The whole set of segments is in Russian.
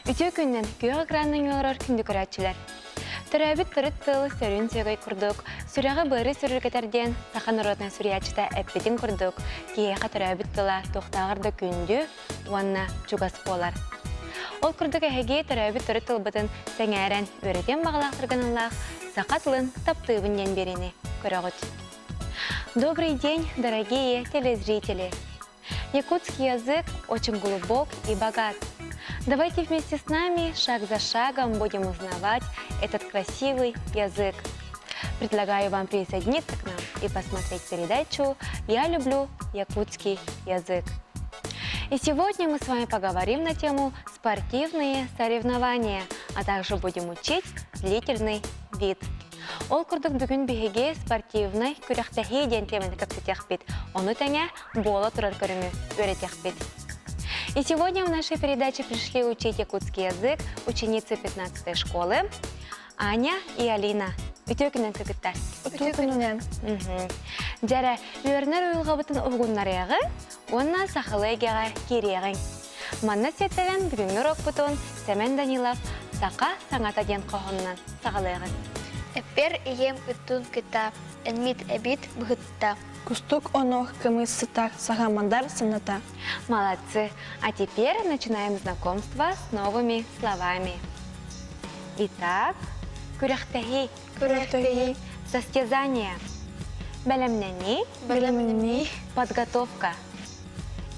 Үтө күннен күйі экранның олар күнді көрәтчілер. Төрәбіт тұрыт тылы сөрін сөйгай күрдік. Сүрәғы бары сүріргетерден сақан ұротна сүрячыта әппетін күрдік. Кейеға төрәбіт тыла тоқтағырды күнді, уанна чугас болар. Ол күрдік әхеге төрәбіт тұрыт тылбытын сәңәрен өретен бағалақтырғанылақ сақатылын таптығынен берені көрәғыт. Добрый день, дорогие телезрители! Якутский язык очень глубок и богат. Давайте вместе с нами шаг за шагом будем узнавать этот красивый язык. Предлагаю вам присоединиться к нам и посмотреть передачу «Я люблю якутский язык». И сегодня мы с вами поговорим на тему спортивные соревнования, а также будем учить длительный вид. Ол күрдік бүгін бігеге спортивный күріқтәхи ден темені көптетек бит. Оны тәңе бола тұрар көріңі өретек бит. И сегодня в нашей передаче пришли учить якутский язык ученицы 15-й школы Аня и Алина. Үтө күнен көкіттар? Үтө күнен. Жәрі, өрінер ұйылға бұтын ұғыннарығы, онна сақылығыға кереғің. Манна сеттеген бүгінгі рок бұтын Сәмен Данилов сақа саңата ден қоғыннан сақылығын. Эппер ием үттун кыта, энмит эбит бгытта. Кустук онох кымыс сытар, сагамандар сыната. Молодцы! А теперь начинаем знакомство с новыми словами. Итак, күріқтәхи. Күрәхтәхи. Состязание. Бәлемнәни. Бәлемнәни. Подготовка.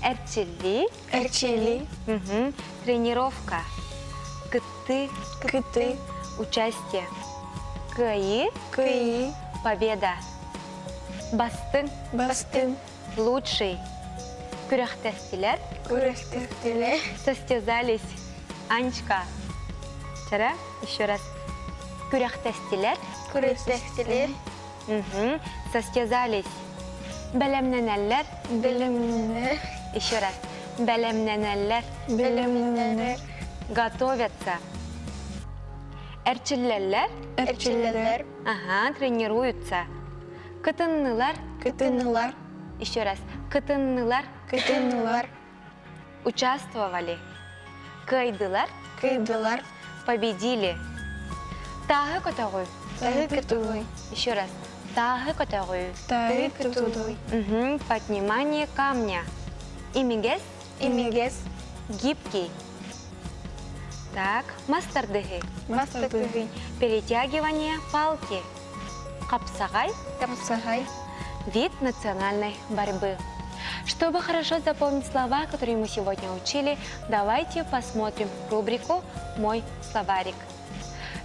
Әрчили. Әрчили. Тренировка. Кыты. Кыты. Участие. Кыи. Кыи. Победа. Бастын. Бастын. Лучший. Күрәхтәстиләр. Күрәхтәстиләр. Состязались. Анечка. Чара? Еще раз. Күрәхтәстиләр. Күрәхтәстиләр. Состязались. Бәлемнәнәләр. Бәлемнәнәләр. Еще раз. Бәлемнәнәләр. Бәлемнәнәләр. Готовятся. Әрчилләләр. Әрчилләләр. Тренируются. Кытыннылар. Кытыннылар. Еще раз. Кытыннылар. Кытыннылар. Участвовали. Кайдылар. Кайдылар. Победили. Тағы көтәғой. Тағы көтәғой. Еще раз. Тағы көтәғой. Тағы көтәғой. Поднимание камня. Имигес. Имигес. Гибкий. Так, мастардыгы. Мастардыгы. Перетягивание палки. Капсагай. Капсагай. Вид национальной борьбы. Чтобы хорошо запомнить слова, которые мы сегодня учили, давайте посмотрим рубрику «Мой словарик».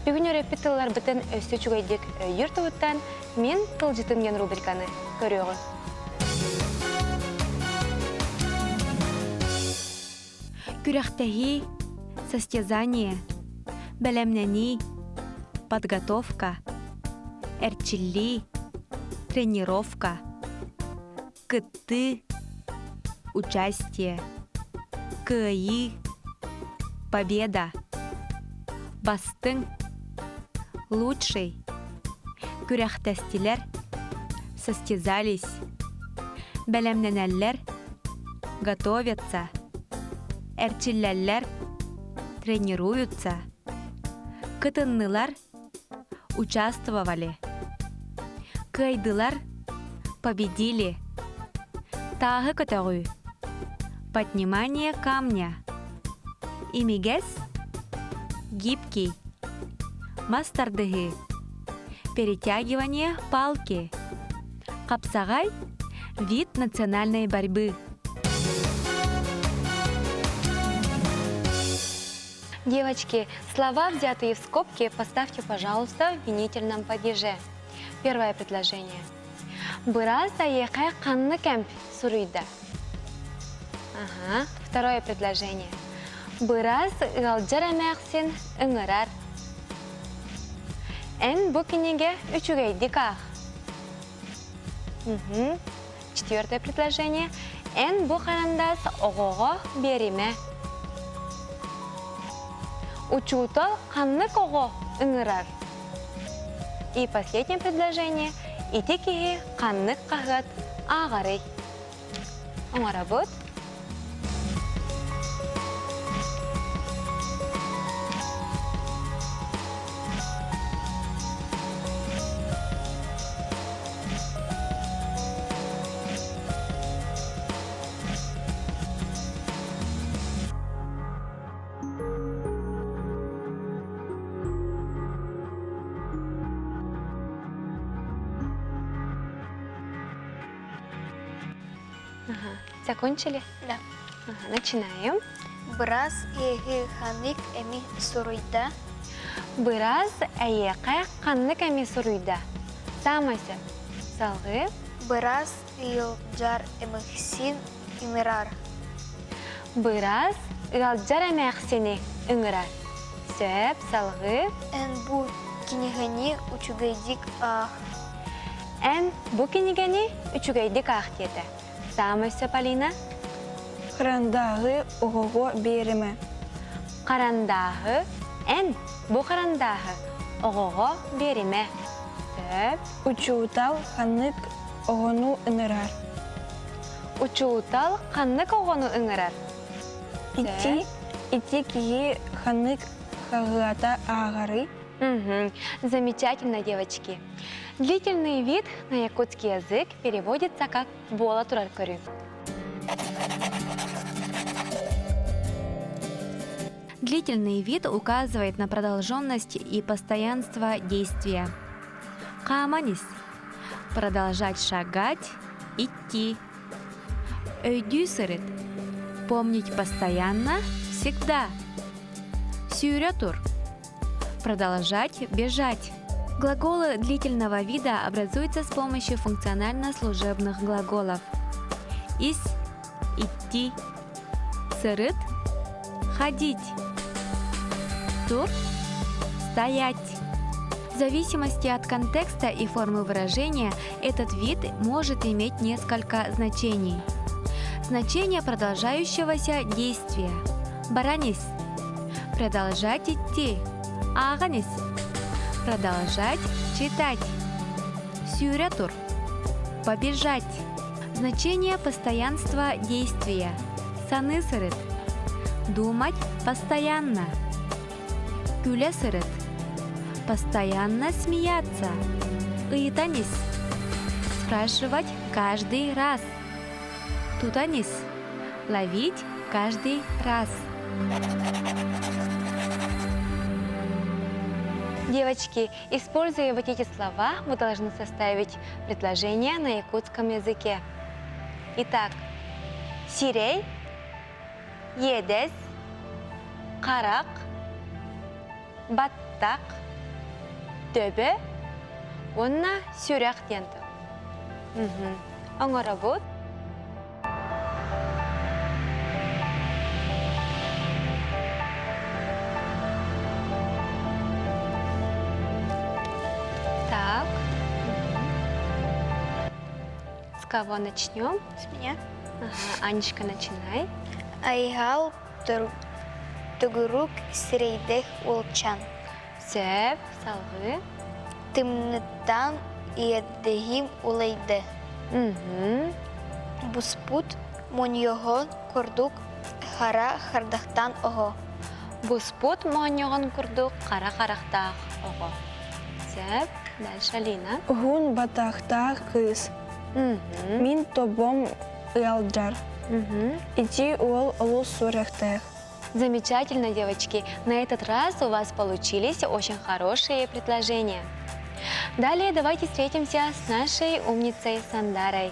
Бүгін репетиторлар бітін өсті чугайдек үйіртуыттан мен қылжытынген рубриканы көріғі. Күрәхтәхи, состязание, бәлемнәни, подготовка, әрчилли, тренировка, кыты, участие, кыи, победа, бастың, лучший, күрәхтәстиләр, состязались, бәлемнәнәләр, готовятся, әрчилләләр, тренируются, кытыннылар, участвовали, кайдылар, победили, тағы көтәғүй, поднимание камня, имигес, гибкий, мастардыгы, перетягивание палки, капсагай, вид национальной борьбы. Девочки, слова, взятые в скобки, поставьте, пожалуйста, в винительном падеже. Первое предложение. Быраз аяқай қанны кәмп суруйда. Второе предложение. Быраз ғалджар әмәқсен үңірар. Ән бұ кенеге үчігейдік ақ. Четвертое предложение. Ән бұ қарандас оғоға беріме. Учутал қанны коғы үңірар. И последнее предложение. Итекеге қанны қағыт ағарый. Оңа работ. Ага. Закончили? Да. Ага. Начинаем. Бырас эйхи ханык эми суруйда. Быраз әйеқе қанны кәме сұруйда. Самасы. Салғы. Бырас йылджар эмихсин имирар. Быраз ғалджар әмәқсені үңірар. Сөп, салғы. Эн бу кинигани учугайдик ах. Ән бұ кенегені үчігейдік ақтеті. Самасы, Полина. Храндағы оғого берімі. Қарандағы. Ән бұ қарандағы. Оғығы беріме. Сөп. Учуутал ханнык оғону ыңырар. Учуутал қанны оғыны үңірар. Ити кии ханнык хағыата ағары. Замечательно, девочки. Длительный вид на якутский язык переводится как «бола тураркарю». Длительный вид указывает на продолженность и постоянство действия. Каманис – продолжать шагать, идти. Өйдюсырыт – помнить постоянно, всегда. Сюрятур – продолжать бежать. Глаголы длительного вида образуются с помощью функционально-служебных глаголов. Ис – идти. Сырыт – ходить. Тур – стоять. В зависимости от контекста и формы выражения этот вид может иметь несколько значений. Значение продолжающегося действия. Баранис – продолжать идти. Аганис – продолжать читать. Сюрятур – побежать. Значение постоянства действия. Санысырыт – думать постоянно. Күлесырыт – постоянно смеяться. Ыйтанис – спрашивать каждый раз. Тутанис – ловить каждый раз. Девочки, используя вот эти слова, вы должны составить предложение на якутском языке. Итак, сирей, едес, карак, баттак, төбе, онна сюряк денті. Оңы работ. Так. С кого начнем? С меня. Ага, Анечка, начинай. Айгал тугурук сирейдех улчан. Сөп, салғы. Тымныттан иеддегим улайды. Буспут моньогон курдук хара хардахтан ого. Буспут моньогон курдук қара қарақтақ оғы. Сөп, дальше Алина. Гун батахтах кыз. Мин тобом ялджар. Ити ол олу сурехтех. Замечательно, девочки. На этот раз у вас получились очень хорошие предложения. Далее давайте встретимся с нашей умницей Сандарой.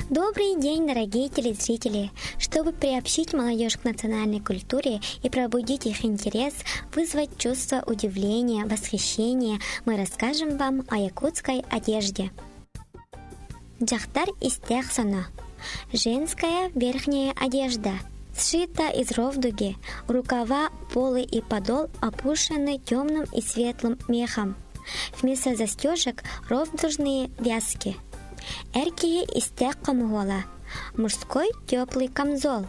Добрый день, дорогие телезрители! Чтобы приобщить молодежь к национальной культуре и пробудить их интерес, вызвать чувство удивления, восхищения, мы расскажем вам о якутской одежде. Джахтар истехсона. Женская верхняя одежда. Сшита из ровдуги. Рукава, полы и подол опушены темным и светлым мехом. Вместо застежек ровдужные вязки. Эркие истех камгола. Мужской теплый камзол.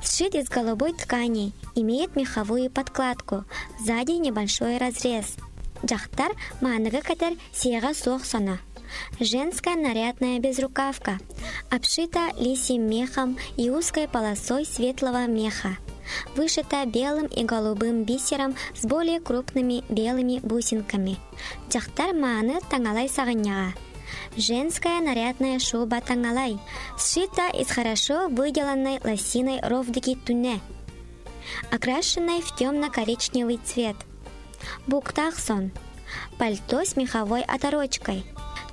Сшит из голубой ткани. Имеет меховую подкладку. Сзади небольшой разрез. Джахтар маныгы катер сиега сохсона. Женская нарядная безрукавка, обшита лисьим мехом и узкой полосой светлого меха, вышита белым и голубым бисером с более крупными белыми бусинками. Джахтар мааны таңалай сағыняға. Женская нарядная шуба таңалай, сшита из хорошо выделанной лосиной ровдыки туне, окрашенной в темно-коричневый цвет. Буктахсон. пальто с меховой оторочкой.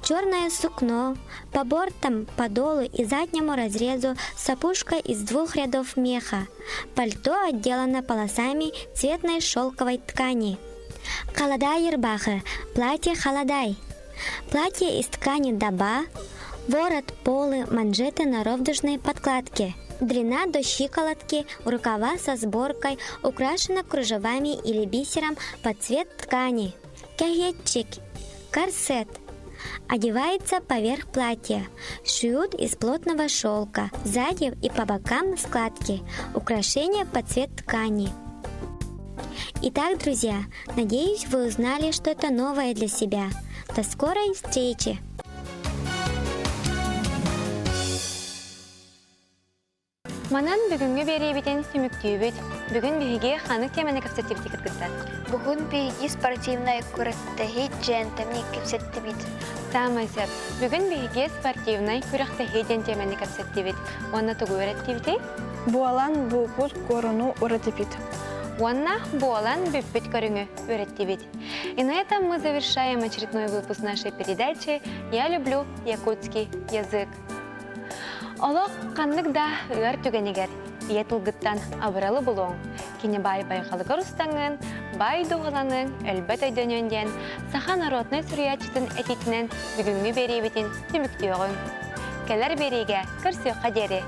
Черное сукно, по бортам, подолу и заднему разрезу сапожка из 2 рядов меха. Пальто отделано полосами цветной шелковой ткани. Халадай ербахы, платье халадай. Платье из ткани даба, ворот, полы, манжеты на ровдужной подкладке. Длина до щиколотки, рукава со сборкой, украшена кружевами или бисером под цвет ткани. Кягетчик, корсет. Одевается поверх платья. Шьют из плотного шелка. Сзади и по бокам складки. Украшения под цвет ткани. Итак, друзья, надеюсь, вы узнали что-то новое для себя. До скорой встречи! Манан бүгүнгө беребитен сүмүктүүбүт. Бүгүн биһиге ханык теманы кепсеттибит кыргыздар. Бүгін биги спортивная күрәктәһи джентами кепсеттибит. Тамасеп, бүгүн биһиге спортивный күрәктәһи теманы кепсеттибит. Онна тугу öğrettibит. Буалан буупут корону уратипит. Онна буалан бүппүт көрүңү öğrettибит. И на этом мы завершаем очередной выпуск нашей передачи «Я люблю якутский язык». Олық қанлық да өр түгенегер, бие тұлғыттан абыралы бұлуң. Кені бай байқалығыр ұстаңын, бай дұғыланын, әлбәт өйдөненден, саха народный сүриячетін әтетінен бүгінгі беребетін түміктеуғын. Кәлер береге кірсіққа дері.